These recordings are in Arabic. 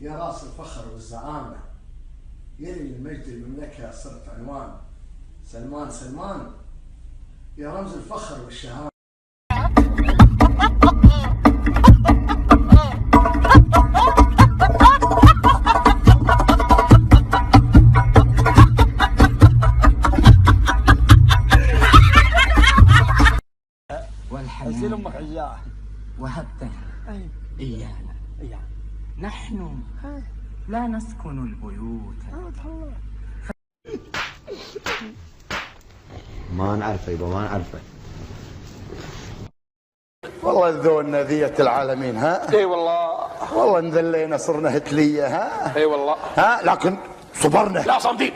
يا راس الفخر والزعامة، يلي المجد المملكة صرت عنوان. سلمان سلمان يا رمز الفخر والشهامة. والحنان امك عياه وهبته إيانا. نحن لا نسكن البيوت. ما نعرفه يبا، ما نعرفه. والله ذونا ذية العالمين. ها اي والله. والله انذلينا صرنا هتلية. ها اي والله. ها لكن صبرنا. لا صامدين.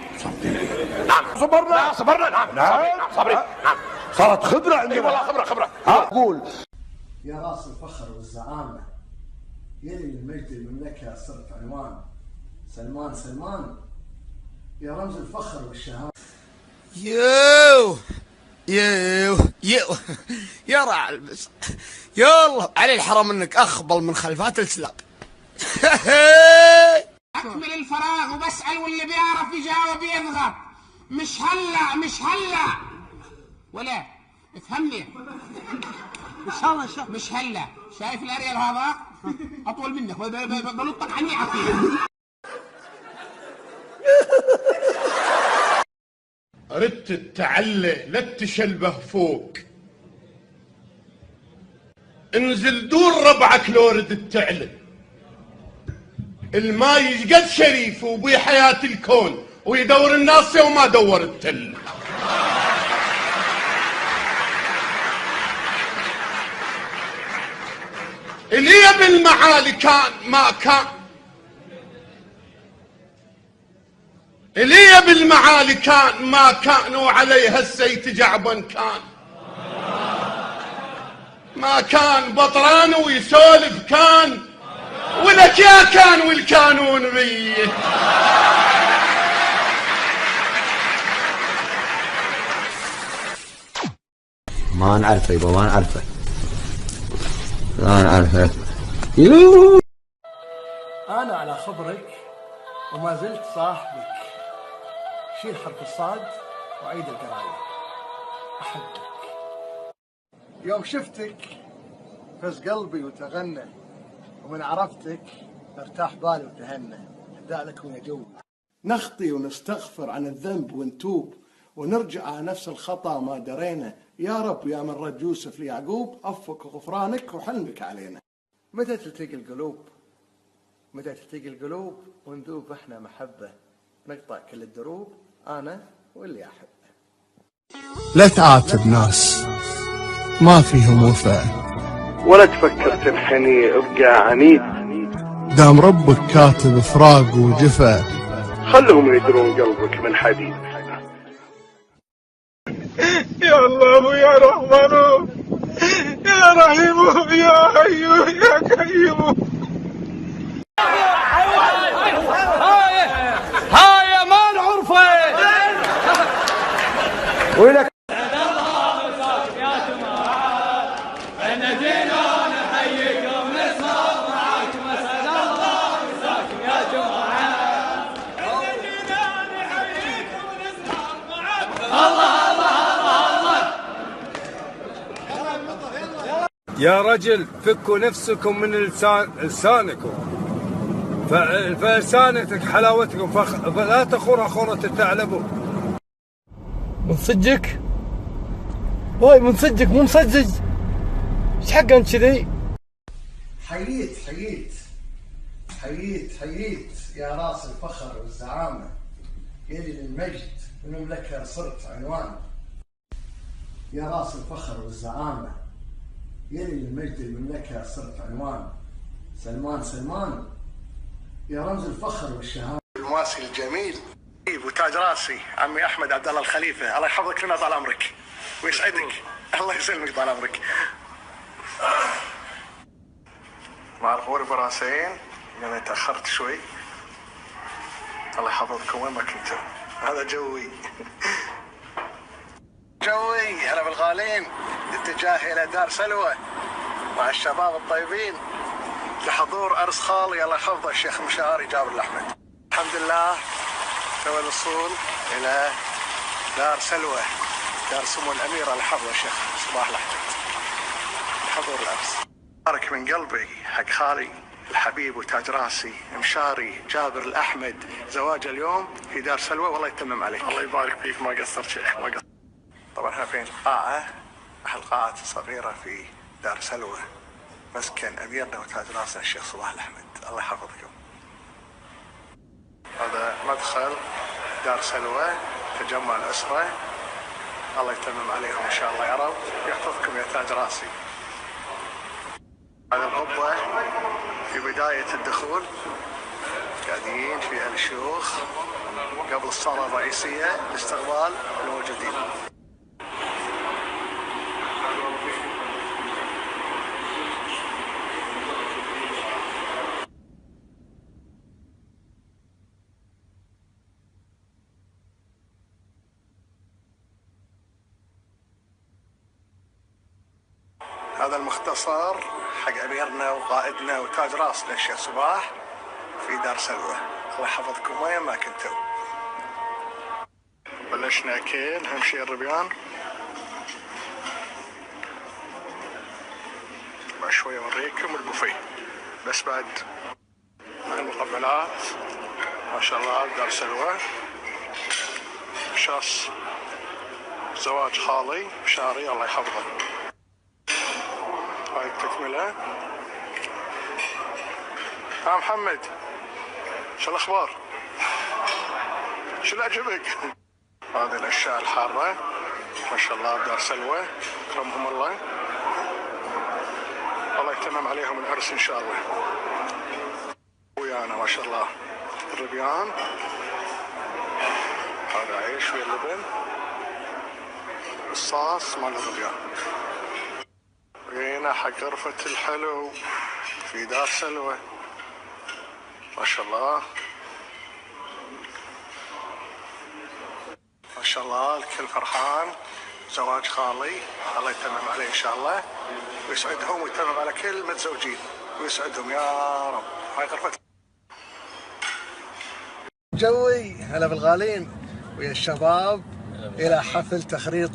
نعم صبرنا. لا صبرنا. نعم صابرين. نعم صارت خبرة عندنا. اي والله خبرة. أقول يا راس الفخر والزعامة، يلي المجد المملكة صرت عنوان. سلمان سلمان يا رمز الفخر والشهامة. يو يا راعي البس، يلا علي الحرام انك اخبل من خلفات السلاق. اكمل الفراغ وبسأل واللي بيعرف يجاوب يضغط. مش هلا ولا افهمني. مش هلا. شايف الاريال هذا اطول منك، بلطك حنيعه فيه. ردت التعلى لا تشلبه فوق، انزل دور ربعك لو ردت تعلى. الماء يشقد شريف وبي حياة الكون، ويدور الناس وما دور التل. اللي بالمعالي كان ما كان، اللي بالمعالي كان ما كان، وعليها السيت جعبا كان. ما كان بطران ويسولف كان، ولك يا كان والكانون بيه. ما نعرفه يبا، ما نعرفه. أنا على خبرك وما زلت صاحبك. شيل حرف الصاد وعيد القراية. أحبك. يوم شفتك فز قلبي وتغنى، ومن عرفتك ارتاح بالي وتهنى. أهداء لكم يا جو. نخطي ونستغفر عن الذنب ونتوب، ونرجع على نفس الخطأ ما درينا. يا رب يا من رد يوسف ليعقوب، عفوك وغفرانك وحلمك علينا. متى تلتقي القلوب؟ متى تلتقي القلوب ونذوب احنا محبة، نقطع كل الدروب انا واللي احبه. لا تعاتب ناس ما فيهم وفاء، ولا تفكر تنحني ابقى عنيد. دام ربك كاتب فراق وجفا، خلهم يدرون قلبك من حديد. يا الله يا رحمن يا رحيم يا حي يا قيوم. هاي ما العرفة وينك يا رجل فكوا نفسكم من لسانكم، فلسانتك حلاوتكم، فلا تخور خورة الثعلب. من صدقك؟ واي من صدقك مو مصدق. ايش حق انت كذي؟ حييت يا راس الفخر والزعامة، يلي للمجد والمملكة صرت عنوان. يا راس الفخر والزعامة، يلي للمجد المملكة صرت عنوان. سلمان سلمان يا رمز الفخر والشهامة. المواسي الجميل وتاج راسي عمي احمد عبد الله الخليفة، الله يحفظك لنا طال عمرك ويسعدك. الله يسلمك طال عمرك. ما اعرف غرب راسين لاني تاخرت شوي. الله يحفظكم وين ما كنتم. هذا جوي انا بالغالين، اتجاهي الى دار سلوى مع الشباب الطيبين. لحضور عرس خالي الله يحفظه الشيخ مشاري جابر الأحمد. الحمد لله تو الوصول إلى دار سلوى، دار سمو الأمير الله يحفظه الشيخ صباح الأحمد لحضور العرس. بارك من قلبي حق خالي الحبيب وتاج راسي مشاري جابر الأحمد زواج اليوم في دار سلوى والله يتمم عليك. الله يبارك فيك ما قصرت شيخ ما قصرت. طبعا احنا في القاعة أحد القاعات الصغيرة في دار سلوى مسكن أميرنا وتاج راسنا الشيخ صباح الأحمد الله يحفظكم. هذا مدخل دار سلوى تجمع الأسرة الله يتمم عليهم إن شاء الله يا رب يحفظكم يا تاج راسي. هذا الغبة في بداية الدخول قاعدين فيها الشيوخ قبل الصالة الرئيسية لاستقبال الموجودين. هذا المختصر حق أميرنا وقائدنا وتاج راسنا الشيخ صباح في دار سلوى الله يحفظكم وين ما كنتوا. بلشنا أكل أهم شيء الربيان بعد شوية أوريكم البوفيه بس بعد المقبلات ما شاء الله دار سلوى شخص زواج خالي مشاري الله يحفظه. هاي التكملة. محمد شو الأخبار؟ شو اللي عجبك؟ هذه الأشياء الحارة ما شاء الله بدار سلوى أكرمهم الله الله يتمم عليهم العرس إن شاء الله. ويانا ما شاء الله الربيان هذا عيش ويا اللبن الصاص مال الربيان. هنا حق غرفة الحلو في دار سلوى ما شاء الله ما شاء الله الكل فرحان زواج خالي الله يتمم عليه إن شاء الله ويسعدهم ويتمم على كل متزوجين ويسعدهم يا رب. هاي غرفة جوي هلا بالغالين ويا الشباب إلى حفل تخريج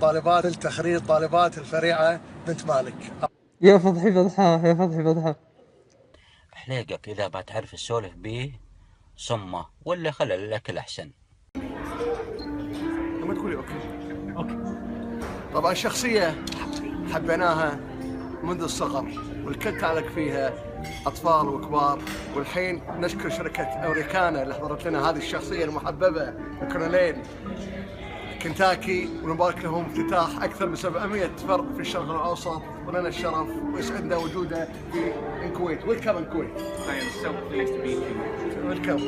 طالبات الفريعة بنت مالك. يا فضحي فضحاه يا فضحي فضحاه. حليقك إذا بتعرف تسولف بيه صمه ولا خلى الأكل أحسن. لما تقولي أوكي. طبعا شخصية حبيناها منذ الصغر والكل تعلق فيها أطفال وكبار والحين نشكر شركة أوريكانا اللي حضرت لنا هذه الشخصية المحببة الكولونيل كنتاكي ونبارك لهم افتتاح أكثر من 700 فرد في الشرق الأوسط ولنا الشرف ويسعدنا وجوده في الكويت. ويلكم الكويت. I am so pleased to meet you. ويلكم.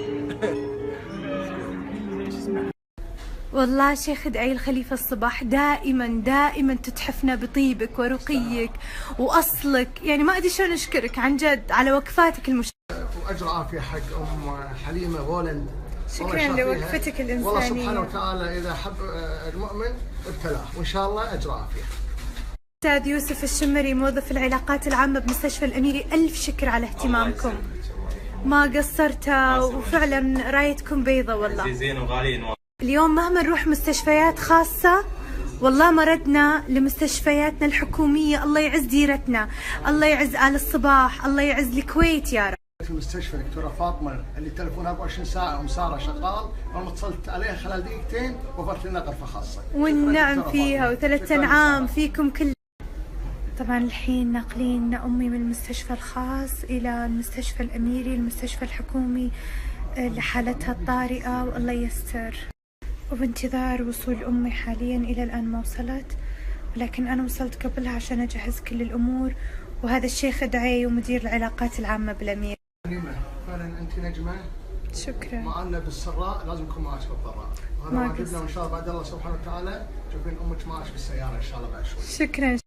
والله شيخ ادعي الخليفة الصباح دائما تتحفنا بطيبك ورقيك وأصلك يعني ما أدري شلون أشكرك عن جد على وقفاتك وأجر عافية حق أم حليمة بولند. شكرا لوقفتك الإنسانية. والله سبحانه وتعالى إذا حب المؤمن ابتلاه وإن شاء الله أجر عافية. أستاذ يوسف الشمري موظف العلاقات العامة بمستشفى الأميري ألف شكر على اهتمامكم ما قصرتوا وفعلا رايتكم بيضة والله. زين وغاليين. اليوم مهما نروح مستشفيات خاصة والله ما ردنا لمستشفياتنا الحكومية. الله يعز ديرتنا الله يعز آل الصباح الله يعز الكويت يا رب. في المستشفى دكتورة فاطمة اللي تلفونها 24 ساعة ومسارة شغال لما اتصلت عليها خلال دقيقتين وفرت لنا غرفة خاصة. والنعم فيها و3 أنعام فيكم كل. طبعا الحين ناقلين أمي من المستشفى الخاص إلى المستشفى الأميري المستشفى الحكومي لحالتها الطارئة والله يستر. وبانتظار وصول أمي حاليا إلى الآن ما وصلت ولكن أنا وصلت قبلها عشان أجهز كل الأمور. وهذا الشيخ دعي ومدير العلاقات العامة بالأمير. فعلا أنت نجمة. شكرا. معنا بالسراء لازم نكون معاك بالضراء. وهذا واجبنا وإن شاء الله بعد الله سبحانه وتعالى تشوفين أمك معك بالسيارة إن شاء الله بعد شوي. شكرا.